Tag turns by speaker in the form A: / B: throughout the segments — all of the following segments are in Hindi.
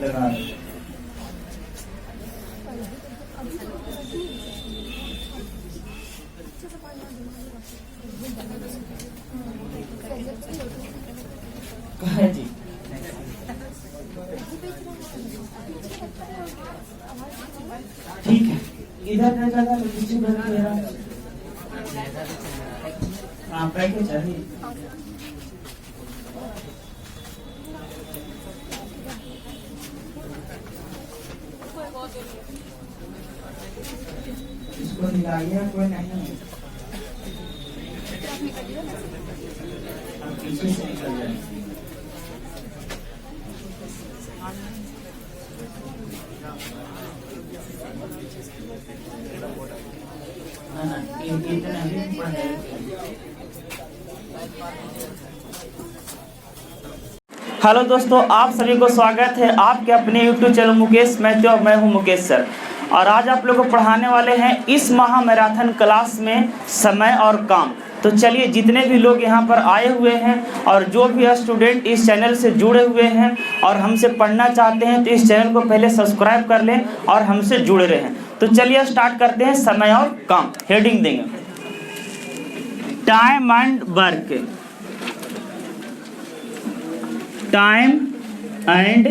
A: लगा कहा जी ठीक है इधर न लगा तो पीछे बना मेरा हाँ पैकेज चाहिए इसको निकालिए कोई नहीं हम पीछे से निकल जाएंगे हेलो दोस्तों, आप सभी को स्वागत है आपके अपने YouTube चैनल मुकेश मैथ्यू और मैं हूं मुकेश सर। और आज आप लोगों को पढ़ाने वाले हैं इस महा मैराथन क्लास में समय और काम। तो चलिए, जितने भी लोग यहां पर आए हुए हैं और जो भी स्टूडेंट इस चैनल से जुड़े हुए हैं और हमसे पढ़ना चाहते हैं तो इस चैनल को पहले सब्सक्राइब कर लें और हमसे जुड़े रहें। तो चलिए स्टार्ट करते हैं। समय और काम हेडिंग देंगे, time and work. Time and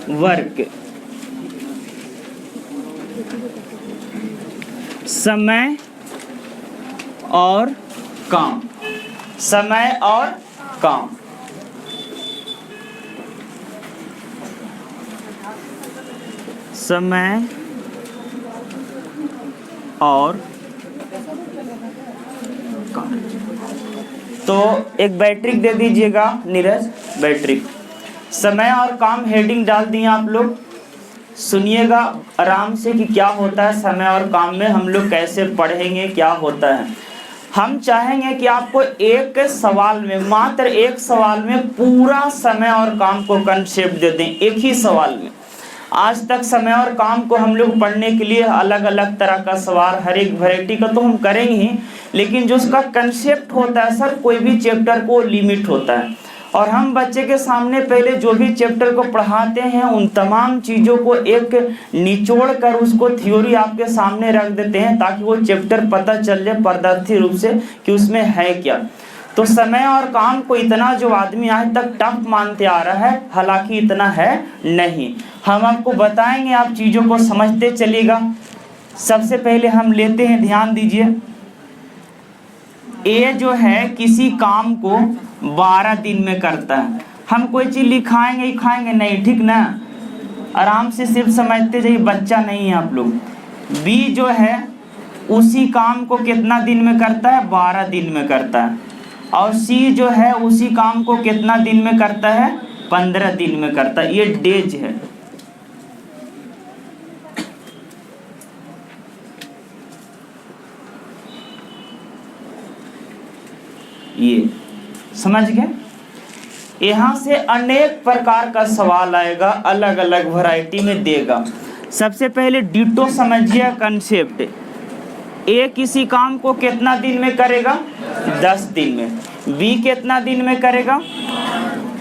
A: work, समय और काम। समय और काम, समय और काम। तो एक बैटरी दे दीजिएगा नीरज, बैटरी। समय और काम हेडिंग डाल दिए आप लोग। सुनिएगा आराम से कि क्या होता है समय और काम में, हम लोग कैसे पढ़ेंगे, क्या होता है। हम चाहेंगे कि आपको एक सवाल में, मात्र एक सवाल में पूरा समय और काम को कंसेप्ट दे दें, एक ही सवाल में। आज तक समय और काम को हम लोग पढ़ने के लिए अलग अलग तरह का सवाल, हर एक वैरायटी का तो हम करेंगे ही, लेकिन जो उसका कंसेप्ट होता है सर, कोई भी चैप्टर को लिमिट होता है और हम बच्चे के सामने पहले जो भी चैप्टर को पढ़ाते हैं उन तमाम चीज़ों को एक निचोड़ कर उसको थ्योरी आपके सामने रख देते हैं ताकि वो चैप्टर पता चल जाए पदार्थी रूप से कि उसमें है क्या। तो समय और काम को इतना जो आदमी आज तक टफ मानते आ रहा है, हालांकि इतना है नहीं। हम आपको बताएंगे, आप चीज़ों को समझते चलिएगा। सबसे पहले हम लेते हैं, ध्यान दीजिए, ए जो है किसी काम को 12 दिन में करता है। हम कोई चीज़ लिखाएंगे ही खाएंगे नहीं, ठीक ना, आराम से सिर्फ समझते जाइए, बच्चा नहीं है आप लोग। बी जो है उसी काम को कितना दिन में करता है, 12 दिन में करता है। और सी जो है उसी काम को कितना दिन में करता है, 15 दिन में करता है। ये डेज है। ये समझ गए। यहाँ से अनेक प्रकार का सवाल आएगा, अलग अलग वैरायटी में देगा। सबसे पहले डिटो समझिए कंसेप्ट। ए किसी काम को कितना दिन में करेगा, 10 दिन में। बी कितना दिन में करेगा,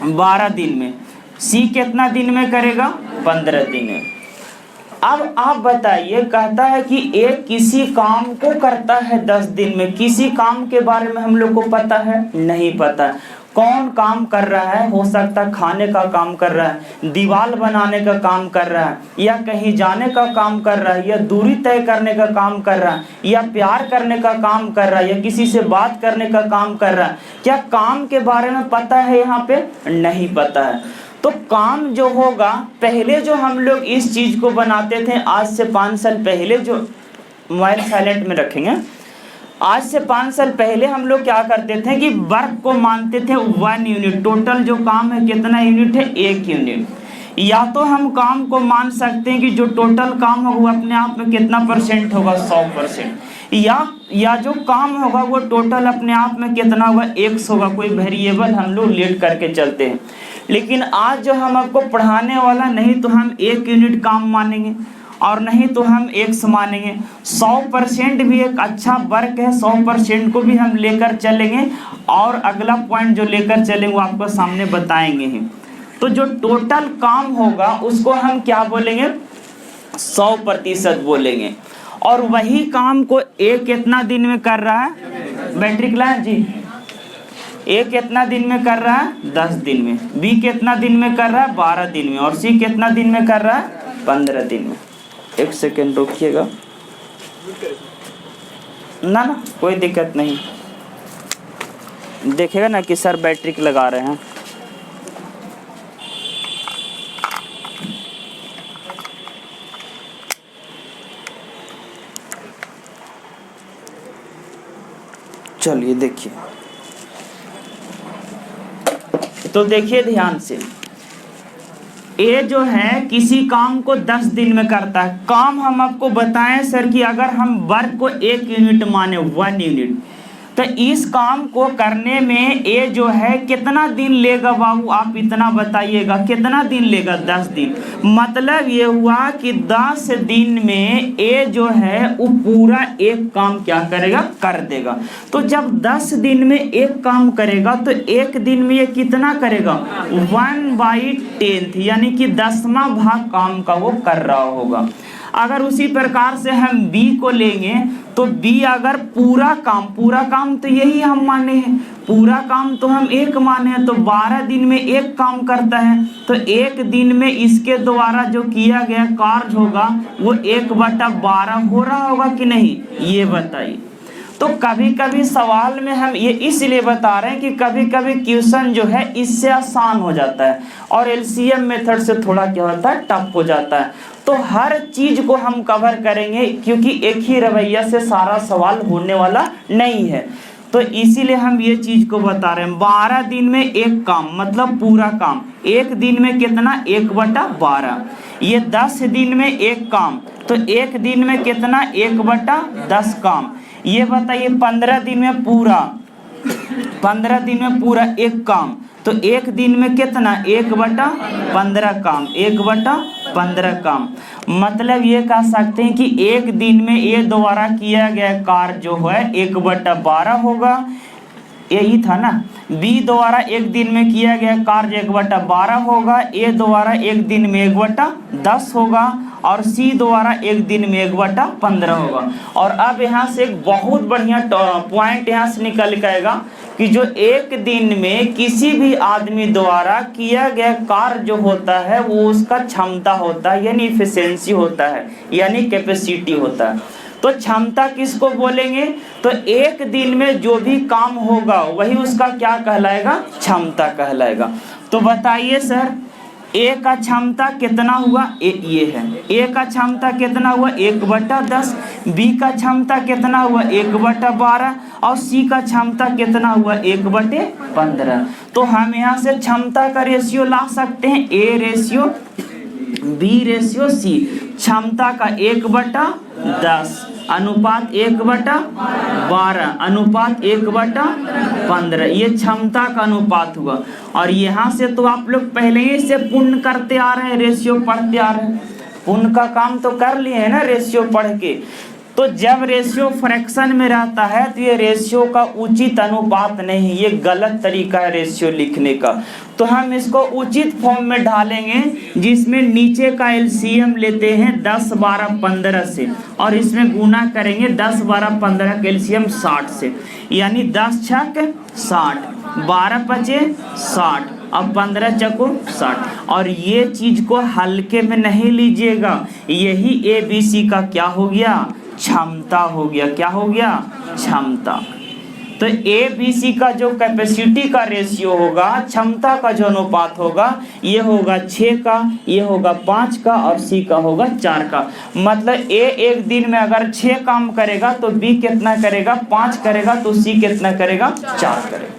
A: 12 दिन में। सी कितना दिन में करेगा, 15 दिन में। अब आप बताइए, कहता है कि ए किसी काम को करता है 10 दिन में। किसी काम के बारे में हम लोग को पता है, नहीं पता है। कौन काम कर रहा है, हो सकता है खाने का काम कर रहा है, दीवार बनाने का काम कर रहा है, या कहीं जाने का काम कर रहा है, या दूरी तय करने का काम कर रहा है, या प्यार करने का काम कर रहा है, या किसी से बात करने का काम कर रहा है। क्या काम के बारे में पता है, यहाँ पे नहीं पता है। तो काम जो होगा, पहले जो हम लोग इस चीज़ को बनाते थे, आज से 5 साल पहले, जो मोबाइल साइलेंट में रखेंगे, आज से 5 साल पहले हम लोग क्या करते थे कि वर्क को मानते थे 1 यूनिट। टोटल जो काम है कितना यूनिट है, 1 यूनिट। या तो हम काम को मान सकते हैं कि जो टोटल काम होगा वो अपने आप में कितना परसेंट होगा, 100%। या जो काम होगा वो टोटल अपने आप में कितना होगा, 100 होगा। कोई वेरिएबल हम लोग लेट करके चलते हैं। लेकिन आज जो हम आपको पढ़ाने वाला, नहीं तो हम 1 यूनिट काम मानेंगे और नहीं तो हम 100 मानेंगे। 100% भी एक अच्छा वर्क है, 100% को भी हम लेकर चलेंगे और अगला पॉइंट जो लेकर चलेंगे वो आपको सामने बताएंगे ही। तो जो टोटल काम होगा उसको हम क्या बोलेंगे, 100% बोलेंगे। और वही काम को ए कितना दिन में कर रहा है, बैटरी क्लास जी, ए कितना दिन में कर रहा है, 10 दिन में, बी कितना दिन में कर रहा है, 12 दिन में, और सी कितना दिन में कर रहा है, 15 दिन में। एक सेकेंड रोकिएगा, ना ना कोई दिक्कत नहीं, देखेगा ना कि सर बैटरी लगा रहे हैं। चलिए देखिए, तो देखिए ध्यान से, ए जो है किसी काम को 10 दिन में करता है। काम हम आपको बताएं सर कि अगर हम वर्क को 1 यूनिट माने, 1 यूनिट, तो इस काम को करने में ए जो है कितना दिन लेगा बाबू, आप इतना बताइएगा, कितना दिन लेगा, 10 दिन। मतलब ये हुआ कि 10 दिन में ए जो है वो पूरा एक काम क्या करेगा, कर देगा। तो जब 10 दिन में एक काम करेगा तो एक दिन में ये कितना करेगा, 1/10, यानी कि 10वां भाग काम का वो कर रहा होगा। अगर उसी प्रकार से हम बी को लेंगे तो बी अगर पूरा काम तो यही हम माने हैं, पूरा काम तो हम एक माने हैं, तो 12 दिन में एक काम करता है, तो एक दिन में इसके द्वारा जो किया गया कार्य होगा वो 1/12 हो रहा होगा कि नहीं, ये बताइए। तो कभी कभी सवाल में हम ये इसलिए बता रहे हैं कि कभी कभी क्वेश्चन जो है इससे आसान हो जाता है और एलसीएम मेथड से थोड़ा क्या होता है, टफ हो जाता है। तो हर चीज को हम कवर करेंगे क्योंकि एक ही रवैया से सारा सवाल होने वाला नहीं है, तो इसीलिए हम ये चीज को बता रहे हैं। 12 दिन में एक काम मतलब पूरा काम, एक दिन में कितना, 1/12। ये 10 दिन में एक काम, तो एक दिन में कितना, 1/10 काम। ये बताइए 15 दिन में पूरा, 15 दिन में पूरा एक काम, तो एक दिन में कितना, 1/15 काम, 1/15 काम। मतलब ये कह सकते हैं कि एक दिन में ए द्वारा किया गया कार्य जो है 1/12 होगा, यही था ना। बी द्वारा एक दिन में किया गया कार्य 1/12 होगा, ए द्वारा एक दिन में 1/10 होगा, और सी द्वारा एक दिन में 1/15 होगा। और अब यहाँ से एक बहुत बढ़िया पॉइंट यहाँ से निकल के आएगा कि जो एक दिन में किसी भी आदमी द्वारा किया गया कार्य जो होता है वो उसका क्षमता होता है, यानी इफिशिएंसी होता है, यानी कैपेसिटी होता है। तो क्षमता किसको बोलेंगे, तो एक दिन में जो भी काम होगा वही उसका क्या कहलाएगा, क्षमता कहलाएगा। तो बताइए सर, ए का क्षमता कितना हुआ, ये है, ए का क्षमता कितना हुआ, 1/10, बी का क्षमता कितना हुआ, 1/12, और सी का क्षमता कितना हुआ, 1/15। तो हम यहाँ से क्षमता का रेशियो ला सकते हैं, A ratio B ratio C, क्षमता का 1/10 अनुपात 1/12 अनुपात 1/15, ये क्षमता का अनुपात हुआ। और यहाँ से तो आप लोग पहले ही से पुण्य करते आ रहे हैं, रेशियो पढ़ते आ रहे हैं, पुण्य का काम तो कर लिए हैं ना रेशियो पढ़ के। तो जब रेशियो फ्रैक्शन में रहता है तो ये रेशियो का उचित अनुपात नहीं, ये गलत तरीका है रेशियो लिखने का। तो हम इसको उचित फॉर्म में ढालेंगे जिसमें नीचे का एलसीएम लेते हैं 10, 12, 15 से, और इसमें गुना करेंगे 10, 12, 15 का एलसीएम 60 से, यानी 10 छक 60, 12 पचे 60 और 15 चको 60। और ये चीज को हल्के में नहीं लीजिएगा, यही ABC का क्या हो गया, क्षमता हो गया। क्या हो गया, क्षमता। तो ABC का जो कैपेसिटी का रेशियो होगा, क्षमता का जो अनुपात होगा, ये होगा 6 का, ये होगा 5 का, और सी का होगा 4 का। मतलब ए एक दिन में अगर 6 काम करेगा तो बी कितना करेगा, 5 करेगा, तो सी कितना करेगा, 4 करेगा।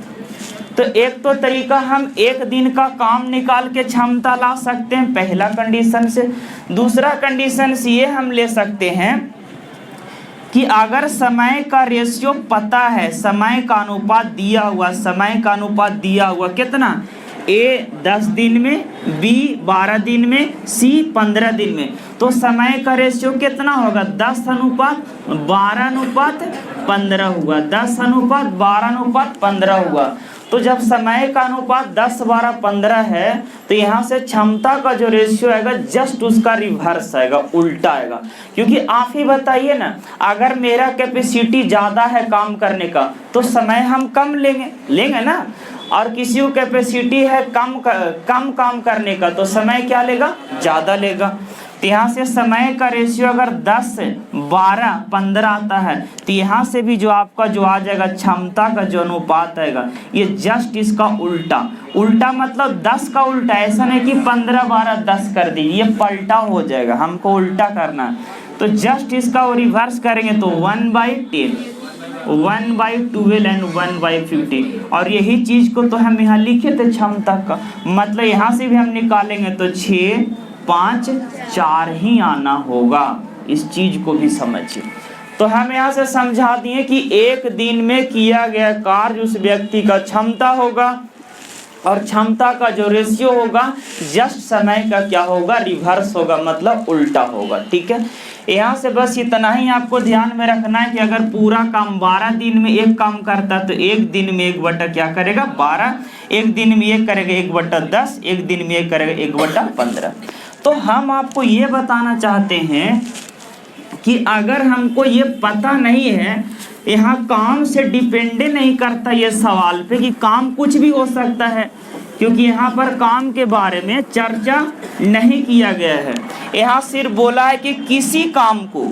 A: तो एक तो तरीका हम एक दिन का काम निकाल के क्षमता ला सकते हैं पहला कंडीशन से। दूसरा कंडीशन से ये हम ले सकते हैं कि अगर समय का रेशियो पता है, समय का अनुपात दिया हुआ, समय का अनुपात दिया हुआ कितना, ए 10 दिन में, बी 12 दिन में, सी 15 दिन में, तो समय का रेशियो कितना होगा, 10:12:15 हुआ, 10:12:15 हुआ। तो जब समय का अनुपात 10/12/15 है तो यहाँ से क्षमता का जो रेशियो आएगा जस्ट उसका रिवर्स आएगा, उल्टा आएगा। क्योंकि आप ही बताइए ना, अगर मेरा कैपेसिटी ज़्यादा है काम करने का तो समय हम कम लेंगे ना, और किसी को कैपेसिटी है कम काम करने का तो समय क्या लेगा, ज़्यादा लेगा। तो यहाँ से समय का रेशियो अगर 10/12/15 आता है तो यहाँ से भी जो आपका जो आ जाएगा क्षमता का जो अनुपात आएगा ये जस्ट इसका उल्टा मतलब 10 का उल्टा। ऐसा नहीं कि 15/12/10 कर दी, ये पलटा हो जाएगा, हमको उल्टा करना है। तो जस्ट इसका वो रिवर्स करेंगे तो 1/10, 1/12 एंड 1/50। और यही चीज़ को तो हम यहाँ लिखे थे क्षमता का, मतलब यहाँ से भी हम निकालेंगे तो 6, 5, 4 ही आना होगा। इस चीज को भी समझिए। तो हम यहाँ से समझा दिए कि एक दिन में किया गया कार्य उस व्यक्ति का क्षमता होगा, और क्षमता का जो रेशियो होगा जस्ट समय का क्या होगा, रिवर्स होगा, मतलब उल्टा होगा। ठीक है, यहाँ से बस इतना ही आपको ध्यान में रखना है कि अगर पूरा काम 12 दिन में एक काम करता है तो एक दिन में 1 बटा क्या करेगा, 12, एक दिन में एक करेगा 1/10, एक दिन में एक करेगा 1/15। तो हम आपको ये बताना चाहते हैं कि अगर हमको ये पता नहीं है, यहाँ काम से डिपेंड नहीं करता ये सवाल पे कि काम कुछ भी हो सकता है, क्योंकि यहाँ पर काम के बारे में चर्चा नहीं किया गया है। यहाँ सिर्फ बोला है कि किसी काम को,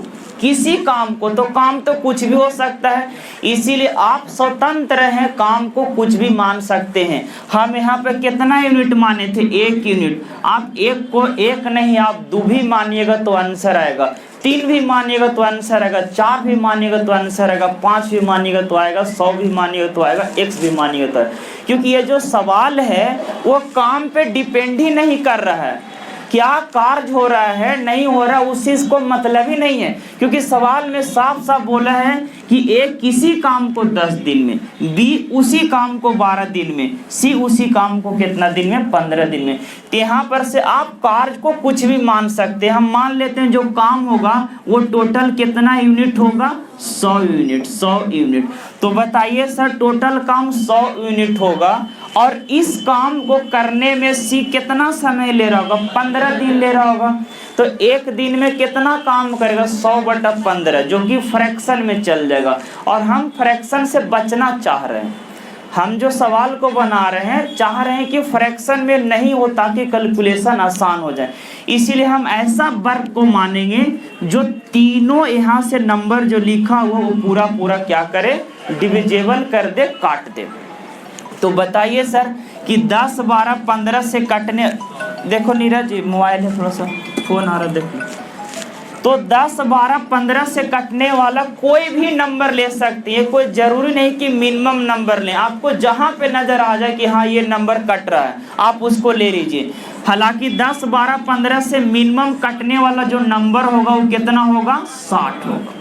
A: तो काम तो कुछ भी हो सकता है, इसीलिए आप स्वतंत्र हैं, काम को कुछ भी मान सकते हैं। हम यहाँ पे कितना यूनिट माने थे, 1 यूनिट। आप एक को एक नहीं, आप 2 भी मानिएगा तो आंसर आएगा, 3 भी मानिएगा तो आंसर आएगा, 4 भी मानिएगा तो आंसर आएगा, 5 भी मानिएगा तो आएगा, 100 भी मानिएगा तो आएगा, x भी मानिएगा तो आएगा। क्योंकि ये जो सवाल है वो काम पे डिपेंड ही नहीं कर रहा है, क्या कार्य हो रहा है नहीं हो रहा उस चीज को मतलब ही नहीं है। क्योंकि सवाल में साफ साफ बोला है कि ए किसी काम को 10 दिन में, बी उसी काम को 12 दिन में, सी उसी काम को कितना दिन में, 15 दिन में। तो यहाँ पर से आप कार्य को कुछ भी मान सकते हैं। हम मान लेते हैं जो काम होगा वो टोटल कितना यूनिट होगा, 100 यूनिट। तो बताइए सर, टोटल काम 100 यूनिट होगा और इस काम को करने में सी कितना समय ले रहा होगा, 15 दिन ले रहा होगा। तो एक दिन में कितना काम करेगा, 100/15, जो कि फ्रैक्शन में चल जाएगा। और हम फ्रैक्शन से बचना चाह रहे हैं, हम जो सवाल को बना रहे हैं चाह रहे हैं कि फ्रैक्शन में नहीं हो ताकि कैलकुलेशन आसान हो जाए। इसीलिए हम ऐसा वर्ग को मानेंगे जो तीनों यहाँ से नंबर जो लिखा हुआ वो पूरा क्या करे, डिविजेबल कर दे, काट दे। तो बताइए सर कि 10, 12, 15 से कटने, देखो नीरज मोबाइल है, थोड़ा सा फोन आ रहा, देखो। तो 10, 12, 15 से कटने वाला कोई भी नंबर ले सकती है, कोई जरूरी नहीं कि मिनिमम नंबर लें। आपको जहां पे नजर आ जाए कि हाँ ये नंबर कट रहा है आप उसको ले लीजिए। हालांकि 10, 12, 15 से मिनिमम कटने वाला जो नंबर होगा वो कितना होगा, 60 होगा।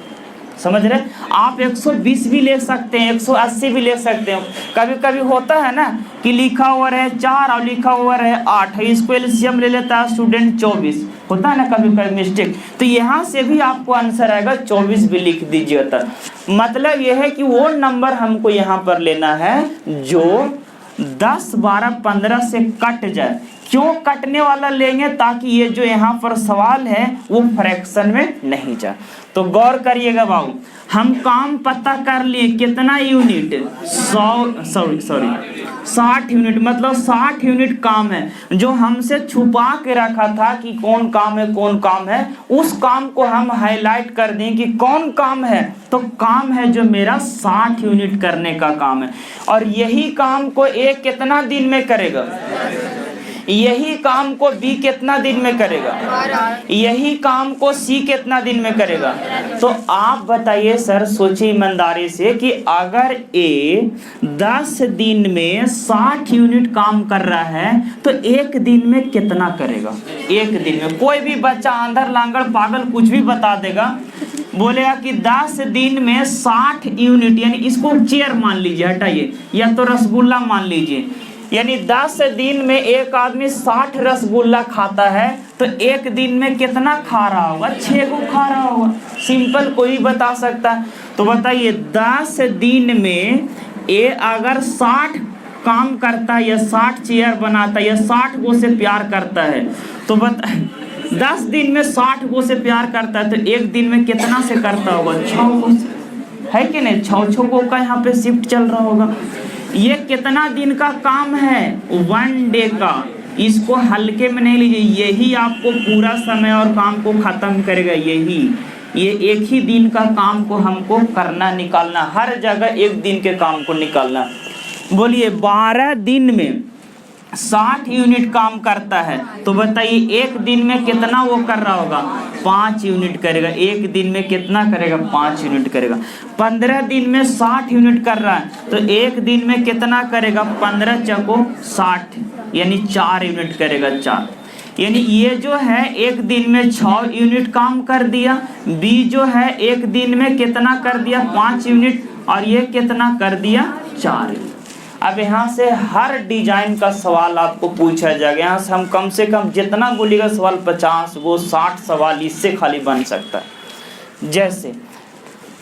A: समझ रहे, आप 120 भी ले सकते हैं, 180 भी ले सकते हैं। कभी कभी होता है ना कि लिखा हुआ रहे 4 और लिखा हुआ रहे 8, इसको एलसीएम ले लेता है स्टूडेंट 24, होता है ना कभी कभी मिस्टेक। तो यहाँ से भी आपको आंसर आएगा 24 भी लिख दीजिए। मतलब यह है कि वो नंबर हमको यहाँ पर लेना है जो 10, 12, 15 से कट जाए। क्यों कटने वाला लेंगे, ताकि ये जो यहाँ पर सवाल है वो फ्रैक्शन में नहीं जाए। तो गौर करिएगा बाबू, हम काम पता कर लिए कितना यूनिट, 60 यूनिट, मतलब 60 यूनिट काम है जो हमसे छुपा के रखा था कि कौन काम है। उस काम को हम हाईलाइट कर दें कि कौन काम है, तो काम है जो मेरा 60 यूनिट करने का काम है। और यही काम को ए कितना दिन में करेगा, यही काम को बी कितना दिन में करेगा, यही काम को सी कितना दिन में करेगा। तो आप बताइए सर, सोचिए ईमानदारी से कि अगर ए 10 दिन में 60 यूनिट काम कर रहा है तो एक दिन में कितना करेगा। एक दिन में कोई भी बच्चा आंधर लांगड़ पागल कुछ भी बता देगा, बोलेगा कि 10 दिन में 60 यूनिट, यानी इसको चेयर मान लीजिए, हटाइए, या तो रसगुल्ला मान लीजिए, यानी 10 दिन में एक आदमी 60 रसगुल्ला खाता है तो एक दिन में कितना खा रहा होगा, 6 को खा रहा होगा। सिंपल कोई बता सकता है। तो बताइए 10 दिन में ए अगर 60 काम करता है या 60 चेयर बनाता है या 60 गो से प्यार करता है, तो बता 10 दिन में 60 गो से प्यार करता है तो एक दिन में कितना से करता होगा? 6 गो से, है कि नहीं? 6 गो का यहाँ पे शिफ्ट चल रहा होगा। ये कितना दिन का काम है? 1 डे का। इसको हल्के में नहीं लीजिए, यही आपको पूरा समय और काम को खत्म करेगा। ये एक ही दिन का काम को हमको करना, निकालना, हर जगह एक दिन के काम को निकालना। बोलिए 12 दिन में 60 यूनिट काम करता है, तो बताइए एक दिन में कितना वो कर रहा होगा? 5 यूनिट करेगा। एक दिन में कितना करेगा? 5 यूनिट करेगा। 15 दिन में 60 यूनिट कर रहा है तो एक दिन में कितना करेगा? 15 चौको 60 यानी 4 यूनिट करेगा। 4 यानी ये जो है एक दिन में 6 यूनिट काम कर दिया। बी जो है एक दिन में कितना कर दिया? 5 यूनिट। और ये कितना कर दिया? 4 यूनिट। अब यहाँ से हर डिजाइन का सवाल आपको पूछा जाएगा। यहाँ से हम कम से कम जितना बोलिएगा सवाल 50 वो 60 सवाल इससे खाली बन सकता है। जैसे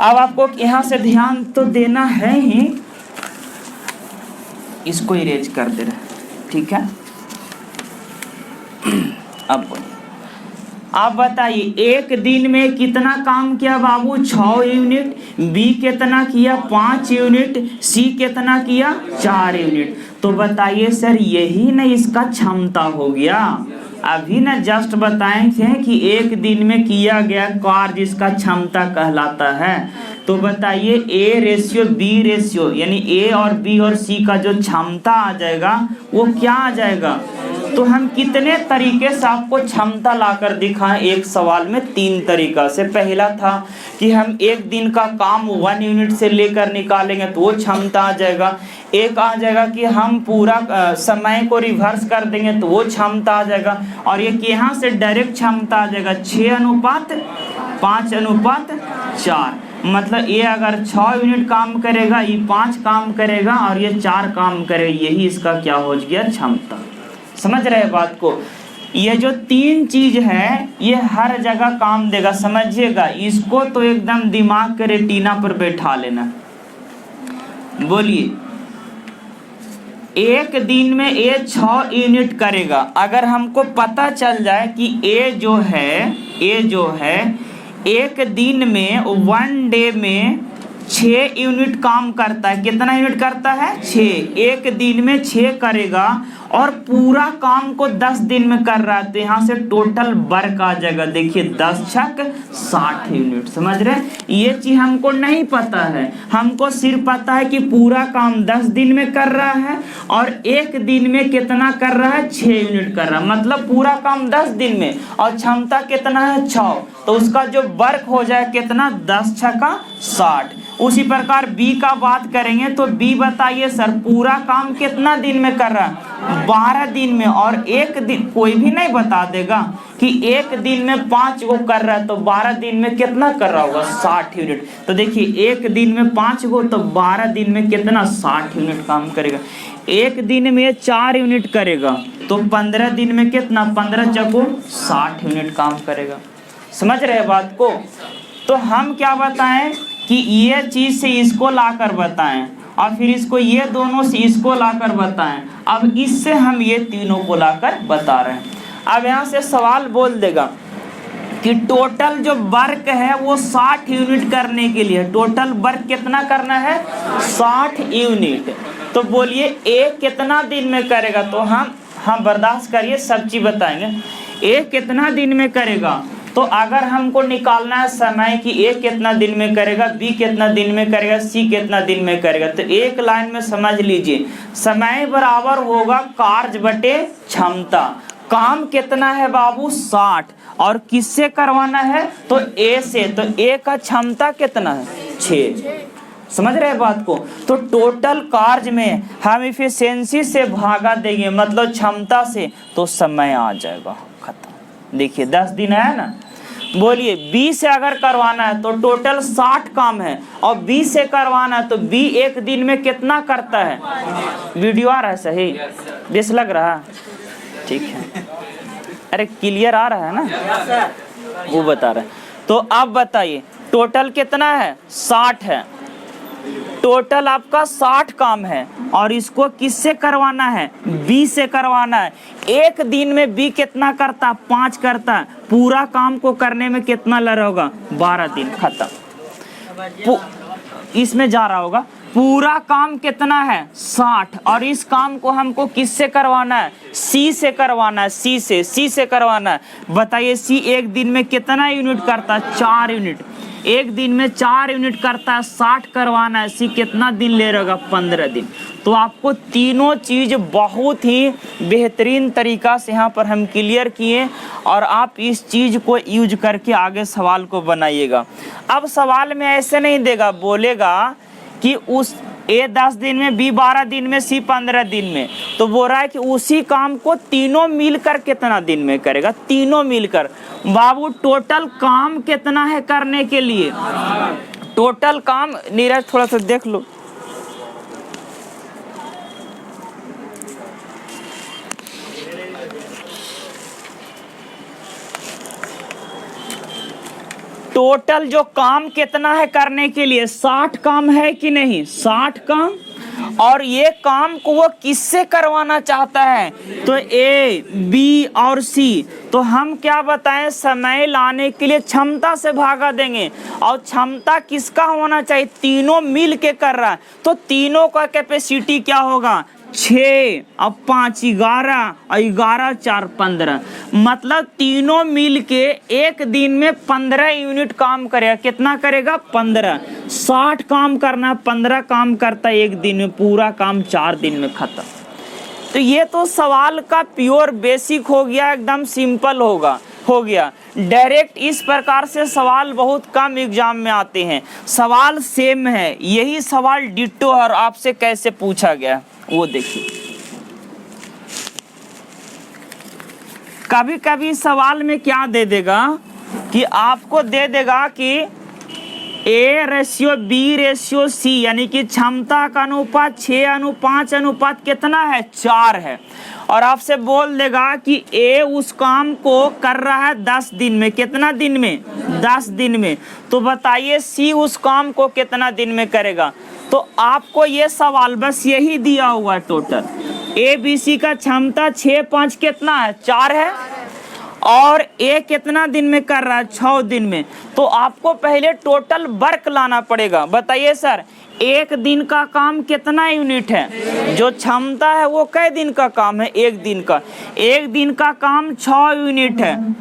A: अब आपको यहाँ से ध्यान तो देना है ही, इसको इरेज कर दे रहे, ठीक है। अब बोलिए, आप बताइए एक दिन में कितना काम किया बाबू? 6 यूनिट। बी कितना किया? 5 यूनिट। सी कितना किया? 4 यूनिट। तो बताइए सर यही ना इसका क्षमता हो गया। अभी ना जस्ट बताए थे कि एक दिन में किया गया कार्य जिसका क्षमता कहलाता है। तो बताइए ए रेशियो बी रेशियो यानी ए और बी और सी का जो क्षमता आ जाएगा वो क्या आ जाएगा? तो हम कितने तरीके से आपको क्षमता लाकर दिखाएं एक सवाल में? 3 तरीका से। पहला था कि हम एक दिन का काम 1 यूनिट से लेकर निकालेंगे तो वो क्षमता आ जाएगा। एक आ जाएगा कि हम पूरा समय को रिवर्स कर देंगे तो वो क्षमता आ जाएगा। और ये कि यहाँ से डायरेक्ट क्षमता आ जाएगा 6:5:4। मतलब ये अगर 6 यूनिट काम करेगा, ये 5 काम करेगा और ये 4 काम करेगा। यही इसका क्या हो गया? क्षमता। समझ रहे बात को? ये जो 3 चीज है ये हर जगह काम देगा, समझिएगा। इसको तो एकदम दिमाग के रेटिना पर बैठा लेना। बोलिए एक दिन में ए 6 यूनिट करेगा। अगर हमको पता चल जाए कि ए जो है एक दिन में 1 डे में 6 यूनिट काम करता है। कितना यूनिट करता है? 6। एक दिन में 6 करेगा और पूरा काम को 10 दिन में कर रहा है तो यहाँ से टोटल वर्क आ जाएगा। देखिए 10 छक 60 यूनिट। समझ रहे? ये चीज हमको नहीं पता है, हमको सिर्फ पता है कि पूरा काम 10 दिन में कर रहा है और एक दिन में कितना कर रहा है? 6 यूनिट कर रहा है। मतलब पूरा काम 10 दिन में और क्षमता कितना है? 6। तो उसका जो वर्क हो जाए कितना? 10 छका 60। उसी प्रकार बी का बात करेंगे तो बी बताइए सर पूरा काम कितना दिन में कर रहा है? 12 दिन में। और एक दिन कोई भी नहीं बता देगा कि एक दिन में 5 गो कर रहा है तो 12 दिन में कितना कर रहा होगा? 60 यूनिट। तो देखिए एक दिन में 5 गो तो 12 दिन में कितना? 60 यूनिट काम करेगा। एक दिन में 4 यूनिट करेगा तो 15 दिन में कितना? 15 चको 60 यूनिट काम करेगा। समझ रहे बात को? तो हम क्या बताएं कि ये चीज से इसको लाकर बताएं और फिर इसको ये दोनों से इसको लाकर बताएं। अब इससे हम ये तीनों को लाकर बता रहे हैं। अब यहाँ से सवाल बोल देगा कि टोटल जो वर्क है वो 60 यूनिट करने के लिए टोटल वर्क कितना करना है? 60 यूनिट। तो बोलिए ए कितना दिन में करेगा? तो हम बर्दाश्त करिए, सब चीज बताएंगे। ए कितना दिन में करेगा? तो अगर हमको निकालना है समय कि ए कितना दिन में करेगा, बी कितना दिन में करेगा, सी कितना दिन में करेगा, तो एक लाइन में समझ लीजिए समय बराबर होगा कार्य बटे क्षमता। काम कितना है बाबू? 60। और किससे करवाना है? तो ए से। तो ए का क्षमता कितना है? 6। समझ रहे बात को? तो टोटल कार्य में हम इफिशिएंसी से भागा देंगे मतलब क्षमता से तो समय आ जाएगा खत्म। देखिए 10 दिन है ना। बोलिए बी से अगर करवाना है तो टोटल 60 काम है और बी से करवाना है तो बी एक दिन में कितना करता है? वीडियो आ रहा है सही? बेस लग रहा? ठीक है। अरे क्लियर आ रहा है ना? वो बता रहे हैं। तो अब बताइए टोटल कितना है? 60 है। टोटल आपका 60 काम है और इसको किससे करवाना है, बी से करवाना है। एक दिन में बी कितना करता, 5 करता है। पूरा काम को करने में कितना लग रहा होगा, 12 दिन, खत्म। इसमें जा रहा होगा पूरा काम कितना है, 60, और इस काम को हमको किससे करवाना है, सी से करवाना है, सी से करवाना है। बताइए सी एक दिन में कितना यूनिट करता है, 4 यूनिट। एक दिन में 4 यूनिट करता है, 60 करवाना है, सी कितना दिन ले रहेगा, 15 दिन। तो आपको तीनों चीज़ बहुत ही बेहतरीन तरीका से यहाँ पर हम क्लियर किए और आप इस चीज़ को यूज करके आगे सवाल को बनाइएगा। अब सवाल में ऐसे नहीं देगा, बोलेगा कि उस ए 10 दिन में, बी 12 दिन में, सी 15 दिन में। तो बोल रहा है कि उसी काम को तीनों मिलकर कितना दिन में करेगा, तीनों मिलकर। बाबू टोटल काम कितना है करने के लिए, टोटल काम, नीरज थोड़ा सा देख लो, टोटल जो काम कितना है करने के लिए, 60 काम है कि नहीं, 60 काम। और ये काम को वो किससे करवाना चाहता है, तो ए, बी और सी। तो हम क्या बताएं, समय लाने के लिए क्षमता से भागा देंगे, और क्षमता किसका होना चाहिए, तीनों मिल के कर रहा है। तो तीनों का कैपेसिटी क्या होगा, 6 और 5 11 और 11 4 15। मतलब तीनों मिल के एक दिन में 15 यूनिट काम करेगा। कितना करेगा, 15। 60 काम करना, 15 काम करता है एक दिन में, पूरा काम 4 दिन में खत्म। तो ये तो सवाल का प्योर बेसिक हो गया, एकदम सिंपल हो गया। डायरेक्ट इस प्रकार से सवाल बहुत कम एग्जाम में आते हैं। सवाल सेम है, यही सवाल डिट्टो और आपसे कैसे पूछा गया वो देखिए। कभी कभी सवाल में क्या दे देगा कि आपको दे देगा कि A/B/C, यानी कि क्षमता का अनुपात 6:5 कितना है, 4 है। और आपसे बोल देगा कि A उस काम को कर रहा है 10 दिन में। कितना दिन में, 10 दिन में। तो बताइए C उस काम को कितना दिन में करेगा। तो आपको ये सवाल बस यही दिया हुआ है टोटल। ABC का क्षमता 6/5 कितना है, 4 है, और A कितना दिन में कर रहा है, 6 दिन में। तो आपको पहले टोटल वर्क लाना पड़ेगा। बताइए सर, एक दिन का काम कितना यूनिट है, जो क्षमता है वो कै दिन का काम है, एक दिन का। एक दिन का काम 6 यूनिट है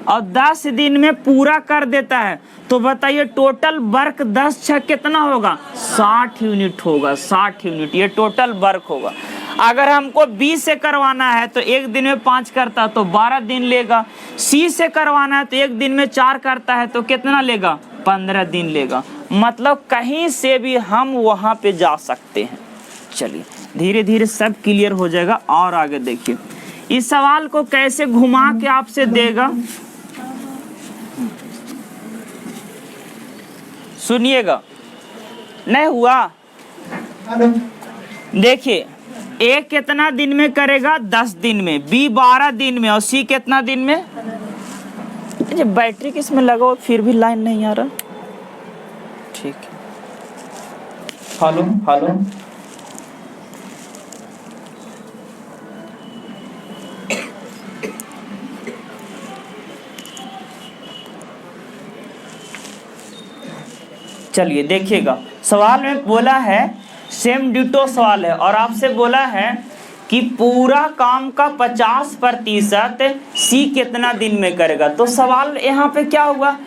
A: और 10 दिन में पूरा कर देता है। तो बताइए टोटल वर्क 10 6 कितना होगा, 60 यूनिट होगा, 60 यूनिट ये टोटल वर्क होगा। अगर हमको बी से करवाना है तो एक दिन में 5 करता है तो 12 दिन लेगा। सी से करवाना है तो एक दिन में 4 करता है तो कितना लेगा, 15 दिन लेगा। मतलब कहीं से भी हम वहाँ पे जा सकते हैं। चलिए धीरे धीरे सब क्लियर हो जाएगा। और आगे देखिए इस सवाल को कैसे घुमा के आपसे देगा, सुनिएगा। नहीं हुआ, देखिए ए कितना दिन में करेगा, 10 दिन में, बी 12 दिन में, और सी कितना दिन में। जब बैटरी किसमें लगाओ फिर भी लाइन नहीं आ रहा, ठीक है। हेलो हेलो, चलिए देखिएगा। सवाल में बोला है, सेम डिटो सवाल है, और आपसे बोला है कि पूरा काम का 50% सी कितना दिन में करेगा। तो सवाल यहाँ पे क्या हुआ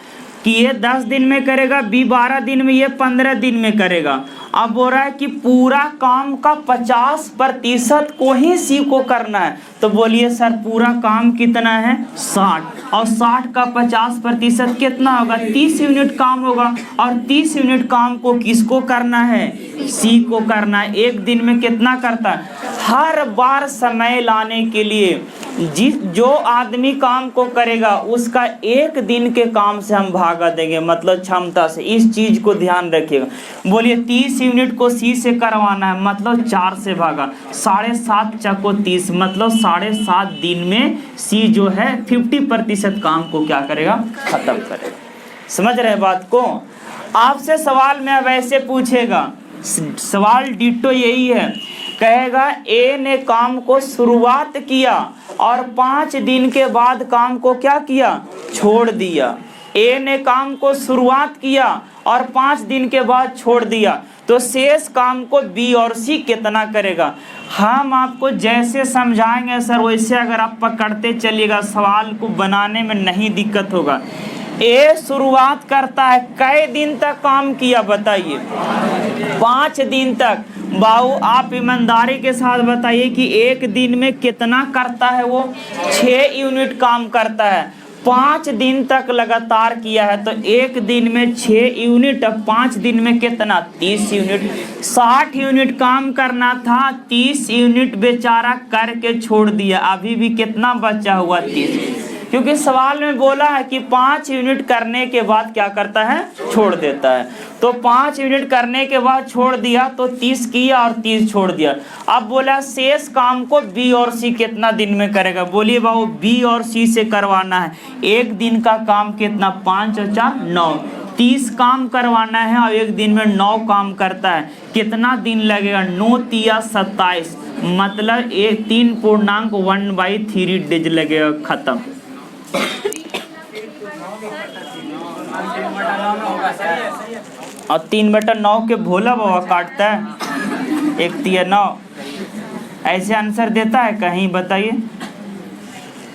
A: कि ये 10 दिन में करेगा, बी 12 दिन में, ये 15 दिन में करेगा। अब बोल रहा है कि पूरा काम का 50% को ही सी को करना है। तो बोलिए सर पूरा काम कितना है, 60, और 60 का 50% कितना होगा, 30 यूनिट काम होगा। और 30 यूनिट काम को किसको करना है, सी को करना है। एक दिन में कितना करता है, हर बार समय लाने के लिए जो आदमी काम को करेगा उसका एक दिन के काम से हम भागा देंगे, मतलब क्षमता से। इस चीज को ध्यान रखिएगा। बोलिए 30 यूनिट को सी से करवाना है, मतलब 4 से भागा, 7.5 चको 30, मतलब 7.5 दिन में सी जो है 50% काम को क्या करेगा, खत्म करेगा। समझ रहे बात को। आपसे सवाल में अब ऐसे पूछेगा, सवाल डिटो यही है, कहेगा ए ने काम को शुरुआत किया और 5 दिन के बाद काम को क्या किया, छोड़ दिया। ए ने काम को शुरुआत किया और 5 दिन के बाद छोड़ दिया, तो शेष काम को बी और सी कितना करेगा। हम आपको जैसे समझाएंगे सर वैसे अगर आप पकड़ते चलिएगा सवाल को बनाने में नहीं दिक्कत होगा। ए शुरुआत करता है, कई दिन तक काम किया बताइए, 5 दिन तक। बाबू आप ईमानदारी के साथ बताइए कि एक दिन में कितना करता है वो, 6 यूनिट काम करता है। 5 दिन तक लगातार किया है तो एक दिन में 6 यूनिट, 5 दिन में कितना, 30 यूनिट। 60 यूनिट काम करना था, 30 यूनिट बेचारा करके छोड़ दिया, अभी भी कितना बचा हुआ, 30। क्योंकि सवाल में बोला है कि 5 यूनिट करने के बाद क्या करता है, छोड़ देता है। तो 5 यूनिट करने के बाद छोड़ दिया तो 30 किया और 30 छोड़ दिया। अब बोला शेष काम को बी और सी कितना दिन में करेगा। बोलिए बाबू बी और सी से करवाना है, एक दिन का काम कितना, 5 और 4 9, 30 काम करवाना है और एक दिन में 9 काम करता है, कितना दिन लगेगा, 9 तिया 27, मतलब 3.1/3 डेज लगेगा, खत्म। और 3/9 के भोला बाबा काटता है, 1 तिया 9, ऐसे आंसर देता है कहीं, बताइए।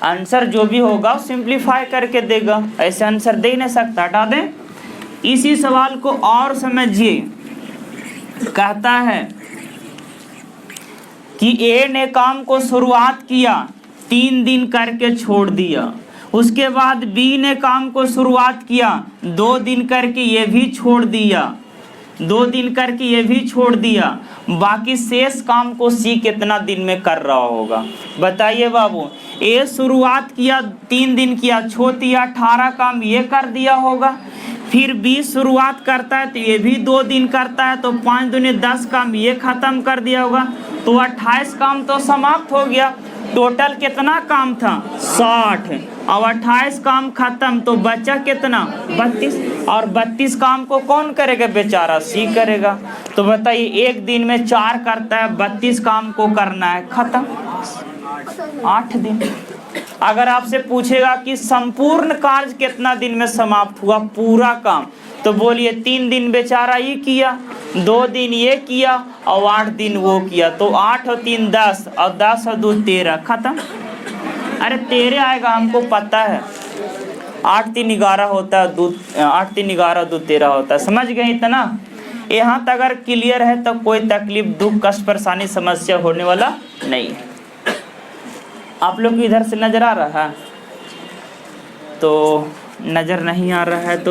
A: आंसर जो भी होगा सिंप्लीफाई करके देगा, ऐसे आंसर दे नहीं सकता, हटा दें। इसी सवाल को और समझिए, कहता है कि ए ने काम को शुरुआत किया, 3 दिन करके छोड़ दिया। उसके बाद बी ने काम को शुरुआत किया, 2 दिन करके ये भी छोड़ दिया, 2 दिन करके ये भी छोड़ दिया। बाकी शेष काम को सी कितना दिन में कर रहा होगा, बताइए बाबू। ए शुरुआत किया, 3 दिन किया, छोड़िया 18 काम ये कर दिया होगा। फिर बी शुरुआत करता है तो ये भी 2 दिन करता है, तो 5 दूनी 10 काम ये खत्म कर दिया होगा, तो 28 काम तो समाप्त हो गया। टोटल कितना काम था, 60, और 28 काम खत्म, तो बचा कितना, 32, और 32 काम को कौन करेगा, बेचारा सी करेगा। तो बताइए एक दिन में 4 करता है, 32 काम को करना है, खत्म, 8 दिन। अगर आपसे पूछेगा कि संपूर्ण कार्य कितना दिन में समाप्त हुआ, पूरा काम, तो बोलिए 3 दिन बेचारा ये किया, 2 दिन ये किया और 8 दिन वो किया, तो 8 और 3 10 और 10 और 2 13, खत्म। अरे 13 आएगा हमको पता है, 8 3 11 होता है, 8 3 11 2 13 होता है, समझ गए इतना। यहाँ तक अगर क्लियर है तो कोई तकलीफ दुख कष्ट परेशानी समस्या होने वाला नहीं है। आप लोग इधर से नजर आ रहा है, तो नजर नहीं आ रहा है तो